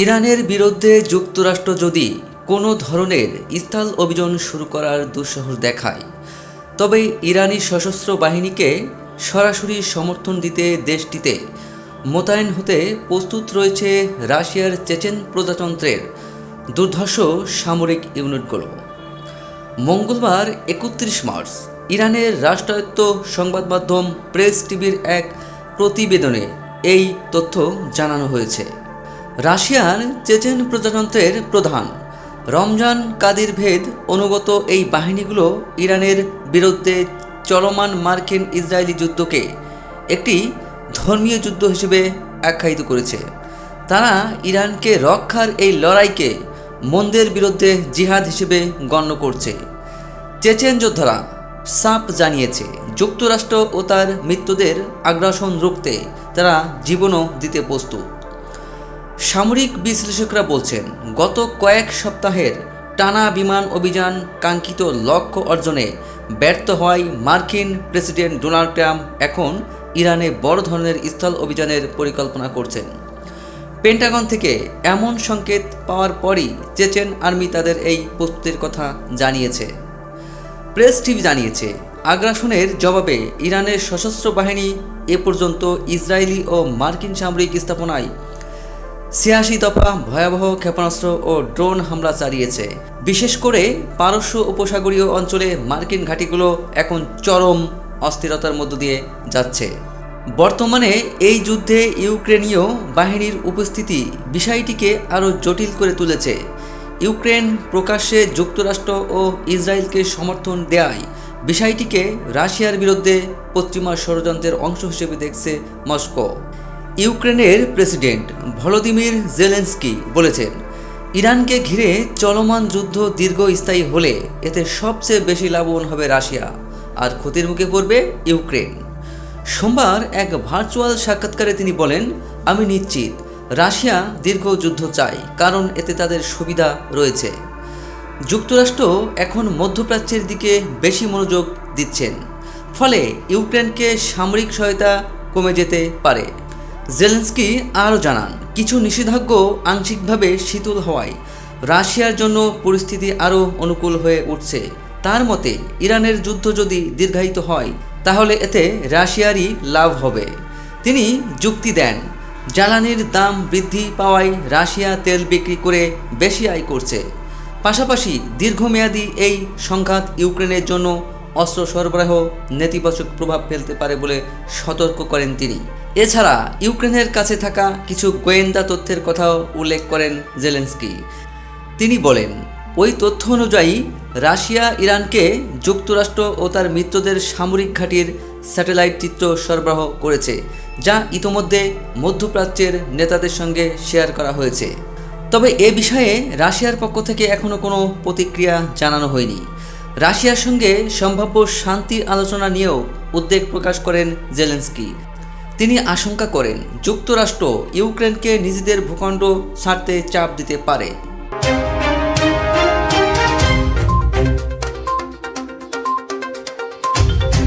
ইরানের বিরুদ্ধে যুক্তরাষ্ট্র যদি কোনো ধরনের স্থল অভিযান শুরু করার দুঃসাহস দেখায়, তবে ইরানি সশস্ত্র বাহিনীকে সরাসরি সমর্থন দিতে দেশটিতে মোতায়েন হতে প্রস্তুত রয়েছে রাশিয়ার চেচেন প্রজাতন্ত্রের দুর্ধর্ষ সামরিক ইউনিটগুলো। মঙ্গলবার ৩১ মার্চ ইরানের রাষ্ট্রায়ত্ত সংবাদ মাধ্যম প্রেস টিভির এক প্রতিবেদনে এই তথ্য জানানো হয়েছে। রাশিয়ার চেচেন প্রজাতন্ত্রের প্রধান রমজান কাদিরভেদ অনুগত এই বাহিনীগুলো ইরানের বিরুদ্ধে চলমান মার্কিন ইসরায়েলি যুদ্ধকে একটি ধর্মীয় যুদ্ধ হিসেবে আখ্যায়িত করেছে। তারা ইরানকে রক্ষার এই লড়াইকে মন্দের বিরুদ্ধে জিহাদ হিসেবে গণ্য করছে। চেচেন যোদ্ধারা সাপ জানিয়েছে, যুক্তরাষ্ট্র ও তার মিত্রদের আগ্রাসন রুখতে তারা জীবনও দিতে প্রস্তুত। সামরিক বিশ্লেষকরা বলছেন, গত কয়েক সপ্তাহের টানা বিমান অভিযান কাঙ্ক্ষিত লক্ষ্য অর্জনে ব্যর্থ হওয়ায় মার্কিন প্রেসিডেন্ট ডোনাল্ড ট্রাম্প এখন ইরানে বড় ধরনের স্থল অভিযানের পরিকল্পনা করছেন। পেন্টাগন থেকে এমন সংকেত পাওয়ার পরই চেচেন আর্মি তাদের এই প্রস্তুতির কথা জানিয়েছে। প্রেস টিভি জানিয়েছে, আগ্রাসনের জবাবে ইরানের সশস্ত্র বাহিনী এ পর্যন্ত ইসরায়েলি ও মার্কিন সামরিক স্থাপনায় ৮৬ দফা ভয়াবহ ক্ষেপণাস্ত্র ও ড্রোন হামলা চালিয়েছে। বিশেষ করে পারস্য উপসাগরীয় অঞ্চলে মার্কিন ঘাঁটিগুলো এখন চরম অস্থিরতার মধ্য দিয়ে যাচ্ছে। বর্তমানে এই যুদ্ধে ইউক্রেনীয় বাহিনীর উপস্থিতি বিষয়টিকে আরও জটিল করে তুলেছে। ইউক্রেন প্রকাশ্যে যুক্তরাষ্ট্র ও ইসরায়েলকে সমর্থন দেয়ায় বিষয়টিকে রাশিয়ার বিরুদ্ধে পশ্চিমা ষড়যন্ত্রের অংশ হিসেবে দেখছে মস্কো। ইউক্রেনের প্রেসিডেন্ট ভলোদিমির জেলেনস্কি বলেছেন, ইরানকে ঘিরে চলমান যুদ্ধ দীর্ঘস্থায়ী হলে এতে সবচেয়ে বেশি লাভবান হবে রাশিয়া আর ক্ষতির মুখে পড়বে ইউক্রেন। সোমবার এক ভার্চুয়াল সাক্ষাৎকারে তিনি বলেন, আমি নিশ্চিত রাশিয়া দীর্ঘ যুদ্ধ চায়, কারণ এতে তাদের সুবিধা রয়েছে। যুক্তরাষ্ট্র এখন মধ্যপ্রাচ্যের দিকে বেশি মনোযোগ দিচ্ছেন, ফলে ইউক্রেনকে সামরিক সহায়তা কমে যেতে পারে। জেলেনস্কি আরও জানান, কিছু নিষেধাজ্ঞা আংশিকভাবে শিথিল হওয়ায় রাশিয়ার জন্য পরিস্থিতি আরও অনুকূল হয়ে উঠছে। তার মতে, ইরানের যুদ্ধ যদি দীর্ঘায়িত হয় তাহলে এতে রাশিয়ারই লাভ হবে। তিনি যুক্তি দেন, জ্বালানির দাম বৃদ্ধি পাওয়ায় রাশিয়া তেল বিক্রি করে বেশি আয় করছে। পাশাপাশি দীর্ঘমেয়াদী এই সংঘাত ইউক্রেনের জন্য অস্ত্র সরবরাহ নেতিবাচক প্রভাব ফেলতে পারে বলে সতর্ক করেন তিনি। এছাড়া ইউক্রেনের কাছে থাকা কিছু গোয়েন্দা তথ্যের কথাও উল্লেখ করেন জেলেনস্কি। তিনি বলেন, ওই তথ্য অনুযায়ী রাশিয়া ইরানকে যুক্তরাষ্ট্র ও তার মিত্রদের সামরিক ঘাঁটির স্যাটেলাইট চিত্র সরবরাহ করেছে, যা ইতোমধ্যে মধ্যপ্রাচ্যের নেতাদের সঙ্গে শেয়ার করা হয়েছে। তবে এ বিষয়ে রাশিয়ার পক্ষ থেকে এখনও কোনো প্রতিক্রিয়া জানানো হয়নি। রাশিয়ার সঙ্গে সম্ভাব্য শান্তি আলোচনা নিয়েও উদ্বেগ প্রকাশ করেন জেলেনস্কি। তিনি আশঙ্কা করেন, যুক্তরাষ্ট্র ইউক্রেনকে নিজেদের ভূখণ্ড ছাড়তে চাপ দিতে পারে।